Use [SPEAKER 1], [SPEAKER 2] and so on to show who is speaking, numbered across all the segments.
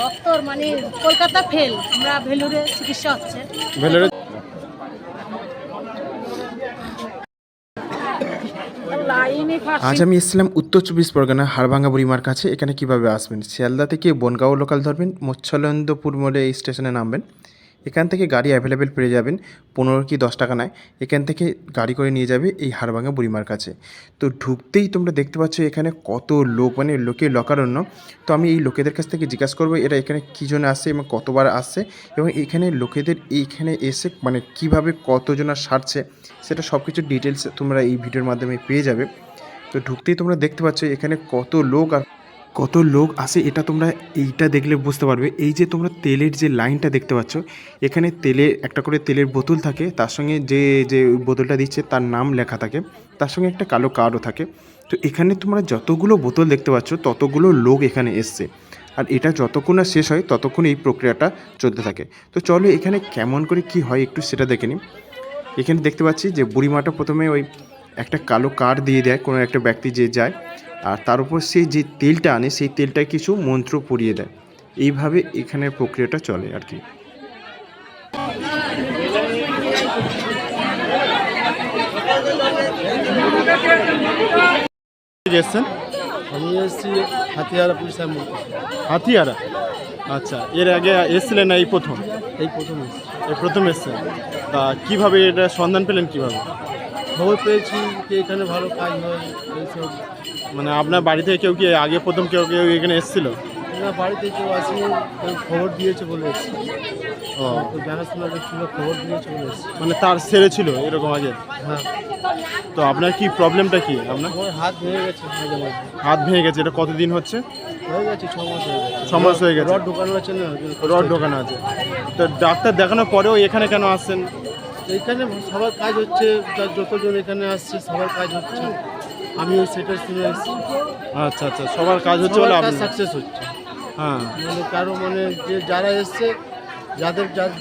[SPEAKER 1] Doctor মানে Kolkata fail, আমরা ভেলুরে চিকিৎসা হচ্ছে।
[SPEAKER 2] ভেলোরে আজ আমি এসেছিলাম উত্তর 24 পরগনা হাড়ভাঙ্গা বুড়িমার কাছে। এখানে কিভাবে আসবেন, শিয়ালদা থেকে বনগাঁও লোকাল ধরবেন, মৎস্যলন্দপুর মোড়ে এই স্টেশনে নামবেন। এখান থেকে গাড়ি অ্যাভেলেবেল পেয়ে যাবেন, 15 কি 10 টাকা নেয়। এখান থেকে গাড়ি করে নিয়ে যাবে এই হাড়ভাঙ্গা বুড়িমার কাছে। তো ঢুকতেই তোমরা দেখতে পাচ্ছ এখানে কত লোক, মানে লোকে লোকারণ্য। তো আমি এই লোকেদের কাছ থেকে জিজ্ঞাসা করবো এরা এখানে কী জন্য আসছে এবং কতবার আসছে, এবং এখানে লোকেদের এইখানে এসে মানে কিভাবে কতজনা সারছে সেটা সব কিছু ডিটেলস তোমরা এই ভিডিওর মাধ্যমে পেয়ে যাবে। তো ঢুকতেই তোমরা দেখতে পাচ্ছ এখানে কত লোক আর কত লোক আসে, এটা তোমরা এইটা দেখলে বুঝতে পারবে। এই যে তোমরা তেলের যে লাইনটা দেখতে পাচ্ছ, এখানে তেলের একটা করে তেলের বোতল থাকে, তার সঙ্গে যে যে বোতলটা দিচ্ছে তার নাম লেখা থাকে, তার সঙ্গে একটা কালো কার্ডও থাকে। তো এখানে তোমরা যতগুলো বোতল দেখতে পাচ্ছ ততগুলো লোক এখানে এসছে, আর এটা যতক্ষণ না শেষ হয় ততক্ষণ এই প্রক্রিয়াটা চলতে থাকে। তো চলো এখানে কেমন করে কি হয় একটু সেটা দেখে নিই। এখানে দেখতে পাচ্ছি যে বুড়িমাটা প্রথমে ওই একটা কালো কার্ড দিয়ে দেয় কোনো একটা ব্যক্তি যে যায়, আর তার উপর সেই যে তেলটা আনে সেই তেলটায় কিছু মন্ত্র পড়িয়ে দেয়। এইভাবে এখানের প্রক্রিয়াটা চলে আর কি। এসছেন?
[SPEAKER 3] আমি এসেছি হাতিয়ারা পুলিশ
[SPEAKER 2] হাতিয়ারা। আচ্ছা, এর আগে এসছিলেন না এই প্রথম?
[SPEAKER 3] এই প্রথম এসেছি।
[SPEAKER 2] এই প্রথম এসছেন। তা কীভাবে এটা সন্ধান পেলেন কীভাবে?
[SPEAKER 3] খবর পেয়েছি যে এখানে ভালো কাজ হয় এইসব।
[SPEAKER 2] মানে আপনার বাড়ি থেকে কেউ কি আগে প্রথম কেউ এখানে এসেছিল?
[SPEAKER 3] না, বাড়িতে কেউ আসেনি, কেউ খবর দিয়েছে বলে এসেছি।
[SPEAKER 2] ও,
[SPEAKER 3] তো জানাশোনা ছিল, খবর দিয়েছে বলে এসেছি।
[SPEAKER 2] মানে তার সেরে ছিল এরকম আগে?
[SPEAKER 3] হ্যাঁ।
[SPEAKER 2] তো আপনার কি প্রবলেমটা কি? আপনার
[SPEAKER 3] আমার হাত ভেঙে গেছে মাঝে মাঝে।
[SPEAKER 2] হাত ভেঙে গেছে, এটা কতদিন হচ্ছে?
[SPEAKER 3] হয়ে গেছে 6 মাস হয়ে গেছে।
[SPEAKER 2] 6 মাস হয়ে গেছে।
[SPEAKER 3] রড ঢোকানো আছে না,
[SPEAKER 2] রড ঢোকানো আছে। তো ডাক্তার দেখানোর পরেও এখানে কেন আসছেন?
[SPEAKER 3] এইখানে সবার কাজ হচ্ছে, যতজন এখানে আসছে সবার কাজ হচ্ছে, আমিও সেটা শুনে এসেছি।
[SPEAKER 2] আচ্ছা আচ্ছা, সবার কাজ হচ্ছে বলে
[SPEAKER 3] কাজ
[SPEAKER 2] আপনি?
[SPEAKER 3] সাকসেস হচ্ছে।
[SPEAKER 2] হ্যাঁ,
[SPEAKER 3] মানে কারো মানে যে যারা এসছে,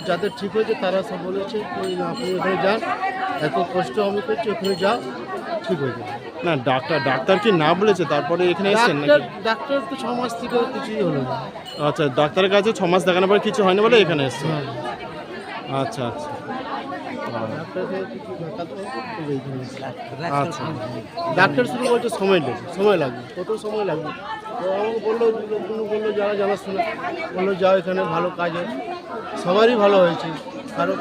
[SPEAKER 3] যাদের ঠিক হয়েছে তারা সব বলেছে আপনি ওখানে যান, এত কষ্ট আমি করছি, ওখানে যাও, ঠিক হয়ে যাবে।
[SPEAKER 2] না ডাক্তার কি না বলেছে তারপরে এখানে এসেছেন নাকি?
[SPEAKER 3] ডাক্তার তো 6 মাস থেকেও কিছুই হলো না।
[SPEAKER 2] আচ্ছা, ডাক্তারের কাছে 6 মাস দেখানোর পরে কিছু হয়নি বলে এখানে এসেছেন?
[SPEAKER 3] হ্যাঁ,
[SPEAKER 2] আচ্ছা আচ্ছা
[SPEAKER 3] ডাক্তার থেকে কিছু দেখাতে হবে, তবে এইখানে এসেছি।
[SPEAKER 2] আচ্ছা।
[SPEAKER 3] ডাক্তার শুধু বলছে সময় লাগবে, কত সময় লাগবে। তো আমাকে বললো, লোকগুলো বললো যারা জানাশোনা, বললো যাও এখানে ভালো কাজ হয়, সবারই ভালো হয়েছে, কারো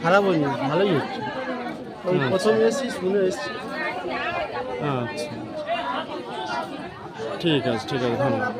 [SPEAKER 3] খারাপ হয়নি, ভালোই হচ্ছে। ওই প্রথম এসেছি, শুনে এসেছি।
[SPEAKER 2] আচ্ছা, ঠিক আছে ধন্যবাদ।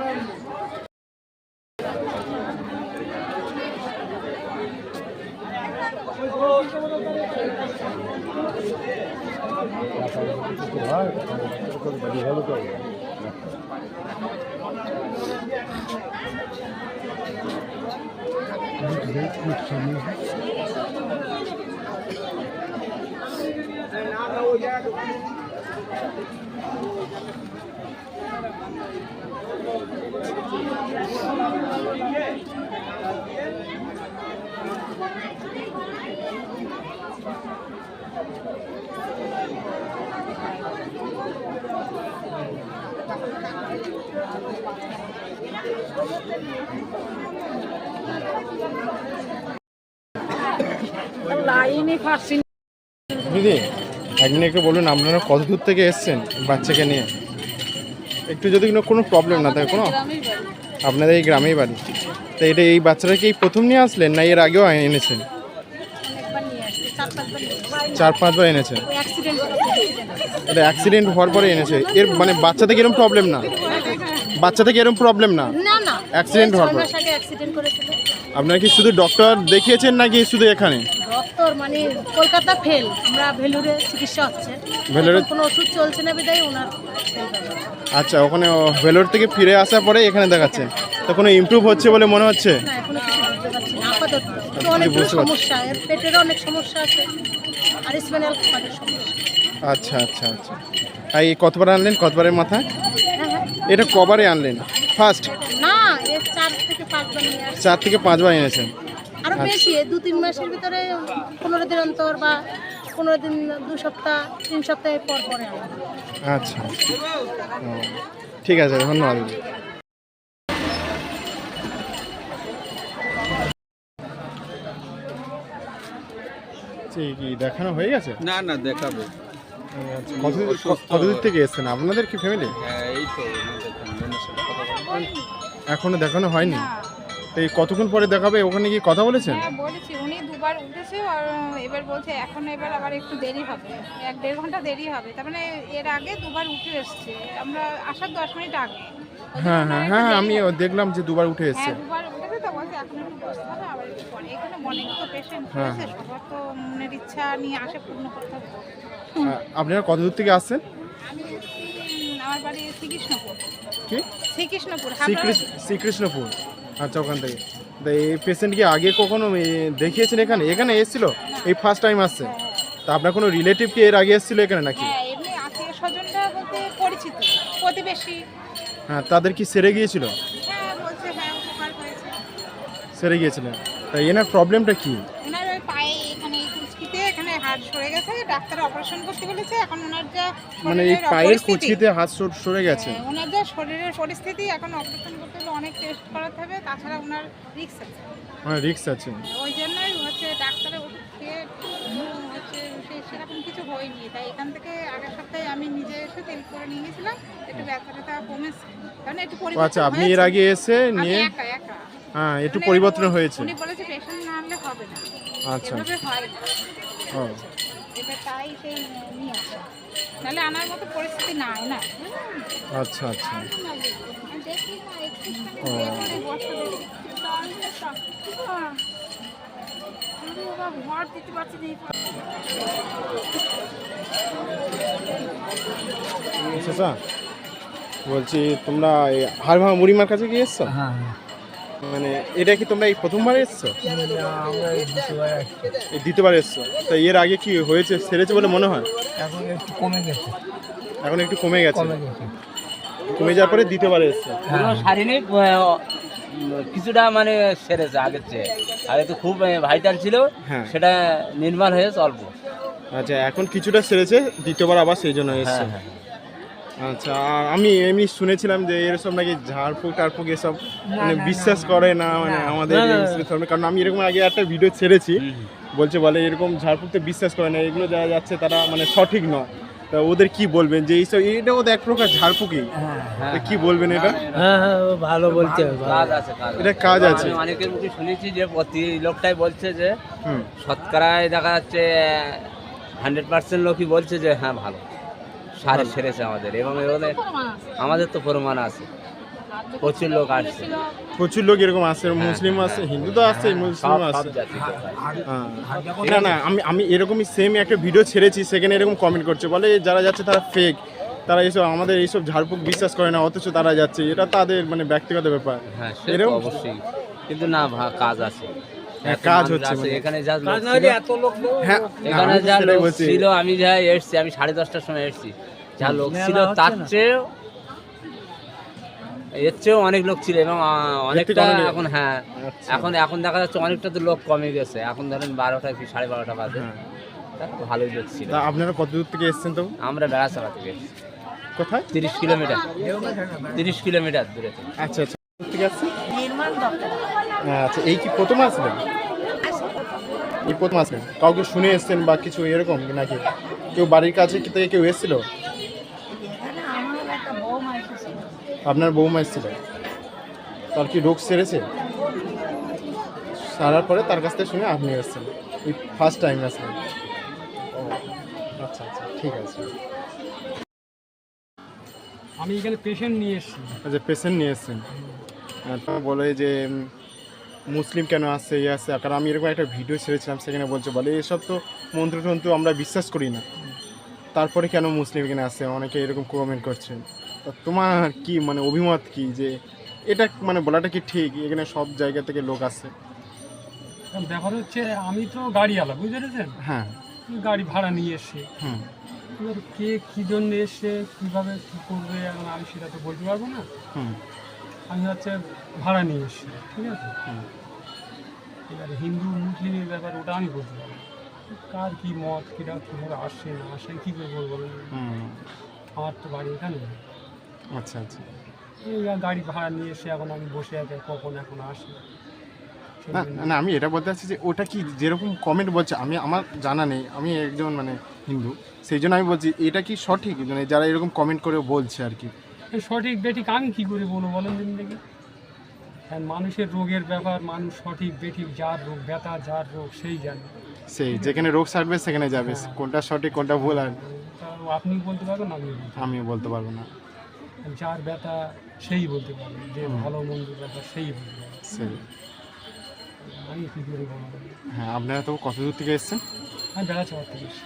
[SPEAKER 2] দিদি, একদিন একটু বলুন আপনারা কত দূর থেকে এসছেন বাচ্চাকে নিয়ে? একটু যদি কোনো প্রবলেম না থাকে কোনো, আপনাদের এই গ্রামেই বাড়ি। তো এটা এই বাচ্চারা কি প্রথম নিয়ে আসলেন না এর আগেও এনেছেন? 4-5 বার এনেছেন। এটা অ্যাক্সিডেন্ট হওয়ার পরে এনেছে? এর মানে বাচ্চা থেকে এরকম প্রবলেম না? বাচ্চা থেকে এরকম প্রবলেম না, অ্যাক্সিডেন্ট হওয়ার পর? আপনারা কি শুধু ডক্টর দেখিয়েছেন নাকি শুধু এখানে?
[SPEAKER 1] ডক্টর মানে কলকাতা ফেল, আমরা ভেলুরে চিকিৎসা হচ্ছে।
[SPEAKER 2] ভেলোরে
[SPEAKER 1] কোনো ওষুধ চলছে না বিদায় ওনার।
[SPEAKER 2] আচ্ছা, ওখানে ভেলোর থেকে ফিরে আসার পরে এখানে দেখাচ্ছেন। তো কোনো ইমপ্রুভ হচ্ছে বলে মনে হচ্ছে?
[SPEAKER 1] না, এখনো কিছু বুঝতে পারছি না আপাতত। অনেকগুলো সমস্যা, এর পেটেরও অনেক সমস্যা আছে, আর স্পাইনাল কর্ডের সমস্যা।
[SPEAKER 2] আচ্ছা আচ্ছা আচ্ছা। আর এই কতবার আনলেন, কতবারের মাথায়?
[SPEAKER 1] হ্যাঁ,
[SPEAKER 2] এটা কবারে আনলেন? ফার্স্ট?
[SPEAKER 1] না, এর 4 থেকে 5 বার নিয়ে আসছে।
[SPEAKER 2] 4 থেকে 5 বার এনেছেন?
[SPEAKER 1] আরো বেশি, 2-3 মাসের ভিতরে 15 দিন অন্তর, বা 15 দিন, 2 সপ্তাহ, 3 সপ্তাহ পর পরে আনা।
[SPEAKER 2] আচ্ছা, ঠিক আছে, ধন্যবাদ। বলছি কি দেখানো হয়ে গেছে?
[SPEAKER 4] না না দেখাবে।
[SPEAKER 2] আচ্ছা, কতদূর থেকে এসেছেন? আপনাদের কি ফ্যামিলি?
[SPEAKER 4] হ্যাঁ এই তো বোনের সাথে কথা বললাম।
[SPEAKER 2] এখনো দেখানো হয়নি? তো এই কতক্ষণ পরে দেখাবে? ওখানে কি কথা বলেছেন?
[SPEAKER 5] হ্যাঁ বলেছি, উনি দুবার উঠেছে আর এবার বলছে এখন এবার আবার একটু দেরি হবে, 1-1.5 ঘন্টা দেরি হবে। তার মানে এর আগে দুবার উঠে এসছে, আমরা আসার 10 মিনিট আগে।
[SPEAKER 2] হ্যাঁ হ্যাঁ হ্যাঁ, আমি দেখলাম যে দুবার উঠে এসছে।
[SPEAKER 5] হ্যাঁ দুবার উঠেছে, তো বলছে এখন একটু বসতে হবে, আবার একটু পরে। এখানে অনেক তো পেশেন্ট রয়েছে, সবার তো মনের ইচ্ছা নিয়ে আসে পূর্ণ করতে হবে।
[SPEAKER 2] আপনারা কতদূর থেকে আসছেন?
[SPEAKER 5] আমি এসেছি, আমার বাড়ি শ্রীকৃষ্ণপুর।
[SPEAKER 2] কি?
[SPEAKER 5] শ্রীকৃষ্ণপুর,
[SPEAKER 2] শ্রীকৃষ্ণপুর। আচ্ছা, ওখান থেকে। তো এই পেশেন্ট কি আগে কখনো দেখিয়েছেন এখানে? এখানে এসেছিল? এই ফার্স্ট টাইম আসছে? তা আপনার কোনো রিলেটিভ কি এর আগে এসেছিল এখানে নাকি?
[SPEAKER 5] হ্যাঁ এমনি আত্মীয় স্বজনরা বলতে পরিচিত, প্রতিবেশী।
[SPEAKER 2] হ্যাঁ, তাদের কি সেরে গিয়েছিল?
[SPEAKER 5] হ্যাঁ বলছে হ্যাঁ উপকার হয়েছে।
[SPEAKER 2] সেরে গিয়েছিলেন? তাই এনার প্রবলেমটা কি?
[SPEAKER 5] ওনার ওই পায়ে এখানে এই কুচকিতে এখানে হাড় সরে গেছে, ডাক্তার অপারেশন করতে বলেছে। এখন ওনার যা
[SPEAKER 2] মানে এই
[SPEAKER 5] শরীরের
[SPEAKER 2] পায়ের
[SPEAKER 5] পরিস্থিতি,
[SPEAKER 2] কুচকিতে হাত সরে গেছে?
[SPEAKER 5] হ্যাঁ, ওনার যা শরীরের পরিস্থিতি, এখন অপারেশন করতে হলে অনেক টেস্ট করাতে হবে, তাছাড়া ওনার রিস্ক আছে।
[SPEAKER 2] মানে রিস্ক আছে?
[SPEAKER 5] ওই জন্যই হচ্ছে ডাক্তারের ওষুধ খেয়ে হচ্ছে সেরকম কিছু হয়নি। তাই এখান থেকে আগের সপ্তাহে আমি নিজে এসে তেল করে নিয়ে গেছিলাম, একটু ব্যথাটা কমেছে, কারণ একটু
[SPEAKER 2] আচ্ছা,
[SPEAKER 5] পরিবর্তন
[SPEAKER 2] আপনি এর আগে এসে
[SPEAKER 5] আমি
[SPEAKER 2] নিয়ে?
[SPEAKER 5] একা একা।
[SPEAKER 2] হ্যাঁ, একটু
[SPEAKER 5] মানে
[SPEAKER 2] পরিবর্তন
[SPEAKER 5] এরকম
[SPEAKER 2] হয়েছে।
[SPEAKER 5] উনি বলেছে পেশেন্ট না আনলে হবে না,
[SPEAKER 2] আচ্ছা।
[SPEAKER 5] এভাবে হয় না।
[SPEAKER 2] ও
[SPEAKER 5] এটা তাই সেই নিয়ে আসা, নাহলে আনার মতো পরিস্থিতি নাই না।
[SPEAKER 2] আচ্ছা আচ্ছা।
[SPEAKER 5] দেখি না একটু
[SPEAKER 2] ও।
[SPEAKER 5] এখানে বসে দেখি। আমি বাবা ভর দিতে পারছি না।
[SPEAKER 2] আচ্ছা, বলছি তোমরা হাড়ভাঙা মুড়িমার কাছে গিয়ে এসছো?
[SPEAKER 6] হ্যাঁ
[SPEAKER 2] মানে এটা কি তোমরা এই প্রথমবার এসছো?
[SPEAKER 6] আমরা এই দ্বিতীয়বার আসছি।
[SPEAKER 2] এই দ্বিতীয়বার এসছো? তো এর আগে কি হয়েছে, সেরেছে বলে মনে হয়?
[SPEAKER 6] এখন একটু কমে গেছে।
[SPEAKER 2] এখন একটু কমে গেছে?
[SPEAKER 6] কমে গেছে।
[SPEAKER 2] কমে যাওয়ার পরে দ্বিতীয়বার এসছো?
[SPEAKER 6] হ্যাঁ।
[SPEAKER 7] শারীরিক কিছুটা মানে সেরেছে আগের চেয়ে। আগে তো খুব ভাইটাল ছিল,
[SPEAKER 2] হ্যাঁ।
[SPEAKER 7] সেটা নির্মাণ হয়েছে অল্প।
[SPEAKER 2] আচ্ছা, এখন কিছুটা সেরেছে, দ্বিতীয়বার আবার সেই জন্য এসছো?
[SPEAKER 7] হ্যাঁ
[SPEAKER 2] আচ্ছা, আর আমি এমনি শুনেছিলাম যে এরকম নাকি ঝাড়ফুঁক টাড়ফুঁক এসব মানে বিশ্বাস করে না মানে আমাদের এই মুসলিম ধর্মে। কারণ আমি এরকম আগে একটা ভিডিও ছেড়েছি, বলে এরকম ঝাড়ফুঁকতে বিশ্বাস করে না, এগুলো যারা যাচ্ছে তারা মানে সঠিক নয়। তা ওদের কি বলবেন যে এইসব, এটাও তো এক প্রকার ঝাড়ফুঁকই, তা কি বলবেন এটা?
[SPEAKER 6] হ্যাঁ হ্যাঁ, ও ভালো বলছে।
[SPEAKER 7] কাজ আছে, কাজ
[SPEAKER 2] এটা কাজ আছে?
[SPEAKER 7] আমি অনেকের মুখে শুনেছি যে প্রতি লোকটাই বলছে যে
[SPEAKER 2] হুম।
[SPEAKER 7] শতকরায় দেখা যাচ্ছে 100% লোকই বলছে যে হ্যাঁ ভালো সারে সেরেছে আমাদের, এবং এখানে আমাদের তো প্রমাণ আছে, প্রচুর লোক আসছে।
[SPEAKER 2] প্রচুর লোক এরকম আছে, মুসলিম আছে, হিন্দু তো আছে, মুসলিম
[SPEAKER 7] সব
[SPEAKER 2] আছে।
[SPEAKER 7] জাতির লোক আছে।
[SPEAKER 2] হ্যাঁ। না না, আমি এরকমই সেম একটা ভিডিও ছেড়েছি, সেখানে এরকম কমেন্ট করছে, বলে যারা যাচ্ছে তারা ফেক, তারা এইসব আমাদের এইসব ঝাড়ফুঁক বিশ্বাস করে না, অথচ তারা যাচ্ছে, এটা তাদের মানে ব্যক্তিগত ব্যাপার।
[SPEAKER 7] হ্যাঁ সে তো
[SPEAKER 2] এরকম
[SPEAKER 7] অবশ্যই, কিন্তু না কাজ আছে।
[SPEAKER 2] হ্যাঁ,
[SPEAKER 7] এত
[SPEAKER 2] কাজ
[SPEAKER 7] মানুষ
[SPEAKER 2] হচ্ছে
[SPEAKER 7] আছে,
[SPEAKER 2] মানে।
[SPEAKER 7] এখানে যা লোক
[SPEAKER 6] কাজ না
[SPEAKER 7] ছিল,
[SPEAKER 6] হলে এত লোক
[SPEAKER 2] হ্যাঁ,
[SPEAKER 7] এখানে
[SPEAKER 2] আমি তো
[SPEAKER 7] যা
[SPEAKER 2] সেটাই
[SPEAKER 7] লোক
[SPEAKER 2] বলছি।
[SPEAKER 7] ছিল, আমি যা এসছি, আমি 10:30টার সময় এসছি, যা লোক
[SPEAKER 6] মেলা
[SPEAKER 7] ছিল
[SPEAKER 6] হচ্ছে
[SPEAKER 7] তার
[SPEAKER 6] না।
[SPEAKER 7] চেয়েও এর চেয়েও অনেক লোক ছিল, এবং অনেকটা
[SPEAKER 2] অনেক।
[SPEAKER 7] এখন হ্যাঁ
[SPEAKER 2] আচ্ছা।
[SPEAKER 7] এখন দেখা যাচ্ছে অনেকটা তো লোক কমে গেছে। এখন ধরেন 12টা কি 12:30 বাজে,
[SPEAKER 2] হ্যাঁ।
[SPEAKER 7] তা তো ভালোই লোক ছিল।
[SPEAKER 2] তা আপনারা কত দূর থেকে এসেছেন তো?
[SPEAKER 7] আমরা বেড়াচালা থেকে এসেছি,
[SPEAKER 2] কোথায়?
[SPEAKER 7] 30 কিলোমিটার 30 কিলোমিটার দূরে থেকে।
[SPEAKER 2] আচ্ছা আচ্ছা, কোথা থেকে আসছেন?
[SPEAKER 1] নির্মাণ দপ্তর।
[SPEAKER 2] আচ্ছা, এই কি প্রথম আসলেন? এই প্রথম আসলেন? কাউকে শুনে এসেছেন বা কিছু এরকম নাকি? কেউ বাড়ির কাছে কি থেকে কেউ এসেছিল?
[SPEAKER 1] এখানে আমার একটা বৌমা এসেছিল।
[SPEAKER 2] আপনার বৌমা এসেছিল? তার কি রোগ সেরেছে? সারার পরে তার কাছ থেকে শুনে আপনি এসেছেন, এই ফার্স্ট টাইম আসলেন? ও আচ্ছা আচ্ছা, ঠিক আছে।
[SPEAKER 8] আমি এখানে পেশেন্ট নিয়ে এসেছি।
[SPEAKER 2] আচ্ছা, পেশেন্ট নিয়ে এসেছেন। তো বলে যে মুসলিম কেন আসছে, ইয়ে আসছে, কারণ আমি এরকম একটা ভিডিও ছেড়েছিলাম, সেখানে বলে এসব তো মন্ত্রতন্ত্র আমরা বিশ্বাস করি না, তারপরে কেন মুসলিম এখানে আসছে, অনেকে এরকম কমেন্ট করছেন। তা তোমার কি মানে অভিমত কি, যে এটা মানে বলাটা কি ঠিক, এখানে সব জায়গা থেকে লোক আসছে?
[SPEAKER 8] এখন ব্যাপার হচ্ছে আমি তো গাড়িওয়ালা, বুঝতে পেরেছেন?
[SPEAKER 2] হ্যাঁ।
[SPEAKER 8] গাড়ি ভাড়া নিয়ে এসছি।
[SPEAKER 2] হুম।
[SPEAKER 8] এবার কে কী জন্য এসছে, কীভাবে কী করবে, এখন আমি সেটা তো বলতে পারবো না।
[SPEAKER 2] হুম।
[SPEAKER 8] আমি হচ্ছে ভাড়া নিয়ে এসছি, ঠিক আছে?
[SPEAKER 2] হুম।
[SPEAKER 8] এবার হিন্দু মুসলিমের ব্যাপার ওটা আমি বলতে পারবো না। কার কী মত, কীরা কীভাবে আসছে না আসে, কী করে বলবো বলেন?
[SPEAKER 2] হুম।
[SPEAKER 8] আমার তো বাড়ি এখানে।
[SPEAKER 2] আচ্ছা আচ্ছা।
[SPEAKER 8] এই গাড়ি ভাড়া নিয়ে এসে এখন আমি বসে আছি, কখন এখন আসে।
[SPEAKER 2] না না, আমি এটা বলতে চাচ্ছি যে ওটা কি যেরকম কমেন্ট বলছে, আমি আমার জানা নেই, আমি একজন মানে হিন্দু, সেই জন্য আমি বলছি এটা কি সঠিক, মানে যারা এরকম কমেন্ট করে বলছে আর কি।
[SPEAKER 8] সঠিক বেঠিক আমি কী করে বলবো বলেন দিন দেখি। হ্যাঁ, মানুষের রোগের ব্যাপার, মানুষ সঠিক বেঠিক যার রোগ ব্যথা যার রোগ সেই জানে।
[SPEAKER 2] সেই যেখানে রোগ সারবে সেখানে যাবে, কোনটা সঠিক কোনটা ভুল আর
[SPEAKER 8] তা আপনি বলতে পারবেন,
[SPEAKER 2] আমিও বলতে পারবো না।
[SPEAKER 8] যার ব্যথা সেই বলতে পারবে, যে ভালো মন্দ ব্যাপার সেই বলতে পারবে,
[SPEAKER 2] সেই
[SPEAKER 8] আমি কী করে বলবো।
[SPEAKER 2] হ্যাঁ, আপনারা তো কত দূর থেকে এসেছেন?
[SPEAKER 8] আমি বেড়াচাপা থেকে এসেছি।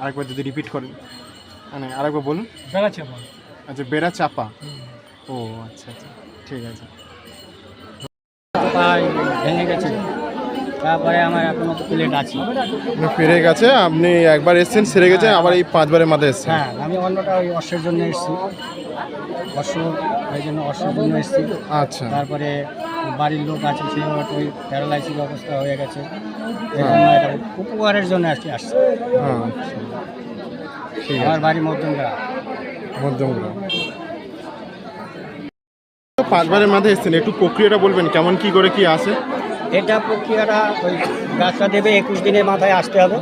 [SPEAKER 2] আরেকবার যদি রিপিট করেন, মানে আরেকবার বলুন।
[SPEAKER 8] বেড়াচাপা।
[SPEAKER 2] আচ্ছা, বেড়া চাপা। ও আচ্ছা আচ্ছা, ঠিক আছে।
[SPEAKER 6] ভেঙে গেছে, তারপরে আমার এখনো প্লেট আছে।
[SPEAKER 2] ফিরে গেছে, আপনি একবার এসেছেন সেরে গেছে, আবার এই 5 বারের মাথায় এসেছেন।
[SPEAKER 6] হ্যাঁ, আমি অন্যটা ওই অশ্বের জন্য এসেছি, এই জন্য অশ্বের জন্য এসেছি।
[SPEAKER 2] আচ্ছা,
[SPEAKER 6] তারপরে বাড়ির লোক আছে, সেই ওই প্যারালাইসিস অবস্থা হয়ে গেছে, এই জন্য এটা উপকারের জন্য আসছি।
[SPEAKER 2] আচ্ছা, ঠিক
[SPEAKER 6] আমার
[SPEAKER 2] আছে।
[SPEAKER 6] বাড়ি মধ্যমগ্রাম।
[SPEAKER 2] মধ্যমগ্রাম। 5 বারের মাথায় এসেছেন, একটু প্রক্রিয়াটা বলবেন কেমন কি করে কি আসে?
[SPEAKER 6] এটা প্রক্রিয়াটা ওই গাছটা দেবে 21 দিনের মাথায় আসতে হবে।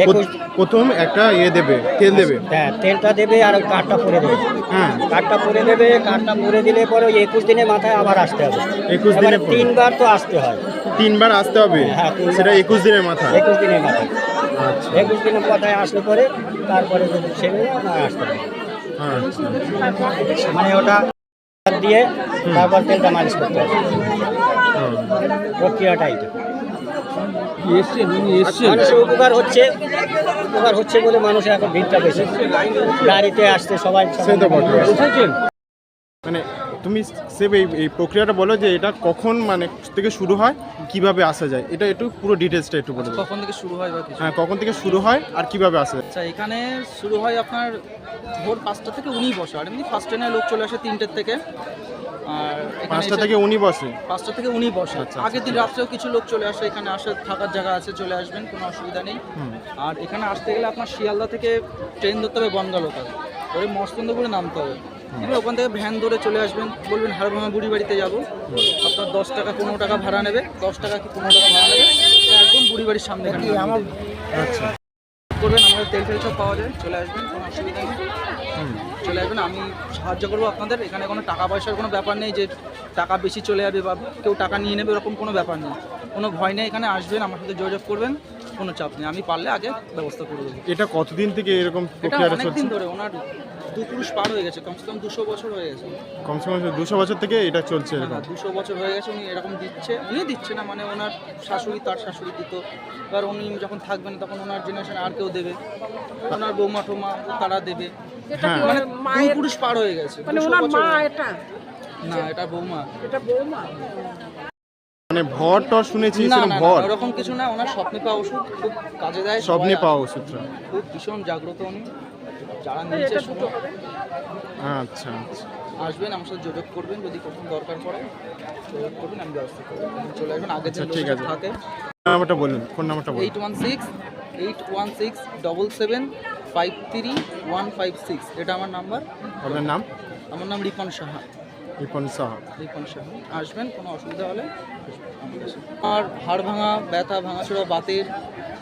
[SPEAKER 6] 21
[SPEAKER 2] প্রথম একটা দেবে, তেল দেবে।
[SPEAKER 6] হ্যাঁ, তেলটা দেবে আর ওই কাঠটা পরে দেবে।
[SPEAKER 2] হ্যাঁ,
[SPEAKER 6] কাঠটা পরে দেবে, কাঠটা পরে দিলে পরে ওই 21 দিনের মাথায় আবার আসতে হবে।
[SPEAKER 2] 21 দিনে
[SPEAKER 6] এবারে 3 বার তো আসতে হয়।
[SPEAKER 2] 3 বার আসতে হবে।
[SPEAKER 6] হ্যাঁ, 3 বার
[SPEAKER 2] সেটা 21 দিনের মাথায়।
[SPEAKER 6] 21 দিনের মাথায়।
[SPEAKER 2] আচ্ছা,
[SPEAKER 6] 21 দিনের মাথায় আসলে পরে তারপরে যদি ছেড়ে আপনার আসতে হবে।
[SPEAKER 2] আচ্ছা,
[SPEAKER 6] মানে ওটা দিয়ে তারপর তেলটা মালিশ করতে হবে। প্রক্রিয়াটা এটা। মানুষের উপকার হচ্ছে বলে মানুষের এখন ভিড়টা বেশি, গাড়িতে আসতে সবাই।
[SPEAKER 2] সে তো বটে। মানে তুমি এই প্রক্রিয়াটা বলো যে এটা কখন মানে থেকে শুরু হয়, কিভাবে আসা যায়, এটা একটু পুরো ডিটেলসটা একটু বলে দাও।
[SPEAKER 9] কখন থেকে শুরু হয় বা কিছু?
[SPEAKER 2] হ্যাঁ, কখন থেকে শুরু হয় আর কিভাবে আসে?
[SPEAKER 9] আচ্ছা, এখানে শুরু হয় আপনার ভোর 5টা থেকে উনি বসে, আর এমনি ফার্স্ট ট্রেনে লোক চলে আসে 3টের থেকে। আর
[SPEAKER 2] 5টা থেকে উনি বসে।
[SPEAKER 9] 5টা থেকে উনি বসে।
[SPEAKER 2] আচ্ছা,
[SPEAKER 9] আগের দিন রাত্রেও কিছু লোক চলে আসে, এখানে আসে, থাকার জায়গা আছে, চলে আসবেন, কোনো অসুবিধা নেই। আর এখানে আসতে গেলে আপনার শিয়ালদা থেকে ট্রেন ধরতে হবে বনগা লোকাল, ওই মস্তন্দপুরে নামতে হবে। এবার ওখান থেকে ভ্যান ধরে চলে আসবেন, বলবেন হাড়ভাঙা বুড়ি বাড়িতে যাবো, আপনার 10 টাকা 15 টাকা ভাড়া নেবে, 10 টাকা কি 15 টাকা ভাড়া নেবে, একদম বুড়ি বাড়ির সামনে
[SPEAKER 2] আচ্ছা,
[SPEAKER 9] করবেন। আমাদের তেল ফেল সব পাওয়া যায়, চলে আসবেন, কোনো অসুবিধা নেই, চলে আসবেন, আমি সাহায্য করবো আপনাদের। এখানে কোনো টাকা পয়সার কোনো ব্যাপার নেই যে টাকা বেশি চলে যাবে বা কেউ টাকা নিয়ে নেবে, এরকম কোনো ব্যাপার নেই, কোনো ভয় নেই। এখানে আসবেন, আমার সাথে যোগাযোগ করবেন, কোনো চাপ নেই, আমি পারলে আগে ব্যবস্থা করে দেবো।
[SPEAKER 2] এটা কতদিন থেকে এরকম
[SPEAKER 9] এটা
[SPEAKER 2] প্রক্রিয়াটা
[SPEAKER 9] অনেক
[SPEAKER 2] চলছে?
[SPEAKER 9] দিন ধরে, ওনার 2 পুরুষ পার হয়ে গেছে, কমসে কম 200 বছর হয়ে গেছে।
[SPEAKER 2] কমসে কম 200 বছর থেকে এটা চলছে এরকম?
[SPEAKER 9] 200 বছর হয়ে গেছে উনি এরকম দিচ্ছে। উনি দিচ্ছে না, মানে ওনার শাশুড়ি, তার শাশুড়ি দিত, এবার উনি যখন থাকবেন তখন ওনার জেনারেশন আর কেউ দেবে, ওনার বৌমা টোমা তারা দেবে।
[SPEAKER 2] হ্যাঁ,
[SPEAKER 9] মানে 2 পুরুষ পার হয়ে গেছে।
[SPEAKER 1] মানে ওনার মা এটা?
[SPEAKER 9] না, এটা বৌমা।
[SPEAKER 2] মানে ভর টর শুনেছি,
[SPEAKER 9] না
[SPEAKER 2] সেরকম
[SPEAKER 9] না,
[SPEAKER 2] ভর
[SPEAKER 9] ওরকম কিছু না, ওনার স্বপ্নে পাওয়া ওষুধ খুব কাজে দেয়।
[SPEAKER 2] স্বপ্নে
[SPEAKER 9] সবাই
[SPEAKER 2] পাওয়া ওষুধটা।
[SPEAKER 9] খুব ভীষণ জাগ্রত উনি, যারা নিচে শুনে।
[SPEAKER 2] আচ্ছা আচ্ছা,
[SPEAKER 9] আসবেন, আমার সাথে যোগাযোগ করবেন, যদি কখন দরকার পড়ে যোগাযোগ করবেন, আমি ব্যবস্থা করবো। চলে আসবেন, আগের
[SPEAKER 2] আচ্ছা,
[SPEAKER 9] দিন
[SPEAKER 2] ঠিক আছে।
[SPEAKER 9] থাকে।
[SPEAKER 2] নাম্বারটা বলুন, ফোন নাম্বারটা বলুন।
[SPEAKER 9] 81687753 এটা আমার নাম্বার।
[SPEAKER 2] আপনার নাম?
[SPEAKER 9] আমার নাম রিপন সাহা।
[SPEAKER 2] রিপন সাহা।
[SPEAKER 9] রিপন সাহা। আসবেন, কোনো অসুবিধা হলে আর হাড় ভাঙা, ব্যথা, ভাঙাচোরা, বাতের,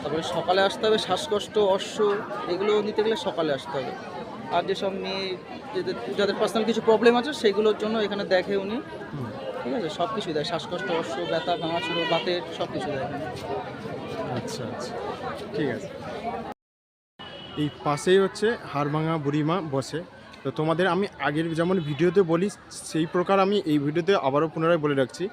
[SPEAKER 9] তারপরে সকালে আসতে হবে, শ্বাসকষ্ট, অশ্ব, এগুলো নিতে গেলে সকালে আসতে হবে। আর যেসব মেয়ে যাদের পার্সোনাল কিছু প্রবলেম আছে সেগুলোর জন্য এখানে দেখে উনি, ঠিক আছে, সব কিছুই দেয়, শ্বাসকষ্ট, অশ্ব, ব্যথা, ভাঙাচোরা, বাতের, সব কিছু দেয় এখানে।
[SPEAKER 2] আচ্ছা আচ্ছা, ঠিক আছে। এই পাশেই হচ্ছে হাড়ভাঙা বুড়িমা বসে। তো তোমাদের আমি আগের যেমন ভিডিওতে বলি সেই প্রকার আমি এই ভিডিওতে আবারও পুনরায় বলে রাখছি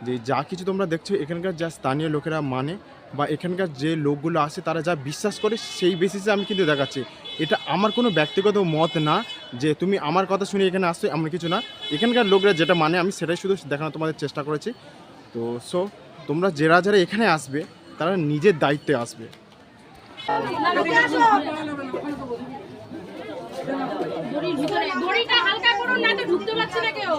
[SPEAKER 2] যে যা কিছু তোমরা দেখছো এখানকার যা স্থানীয় লোকেরা মানে বা এখানকার যে লোকগুলো আসে তারা যা বিশ্বাস করে সেই বেসিসে আমি কিন্তু দেখাচ্ছি। এটা আমার কোনো ব্যক্তিগত মত না যে তুমি আমার কথা শুনে এখানে আসছো, এমন কিছু না। এখানকার লোকরা যেটা মানে আমি সেটাই শুধু দেখানোর তোমাদের চেষ্টা করেছি। তো সো তোমরা যারা যারা এখানে আসবে তারা নিজের দায়িত্বে আসবে।
[SPEAKER 1] দড়িটা হালকা করুন, না তো ঢুকতে পারছে না কেউ।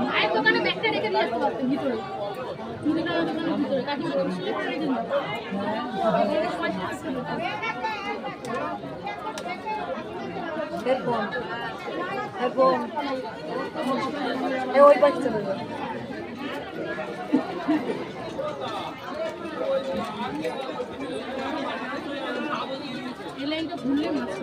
[SPEAKER 1] মায়ের দোকানে ব্যাগটা রেখে দিয়ে আসতে পারতেন ভিতরে, মুদিখানার দোকানের ভিতরে কাটি করে ওই পাশে চলে যাবে। এই লাইনটা ভুললে মাছ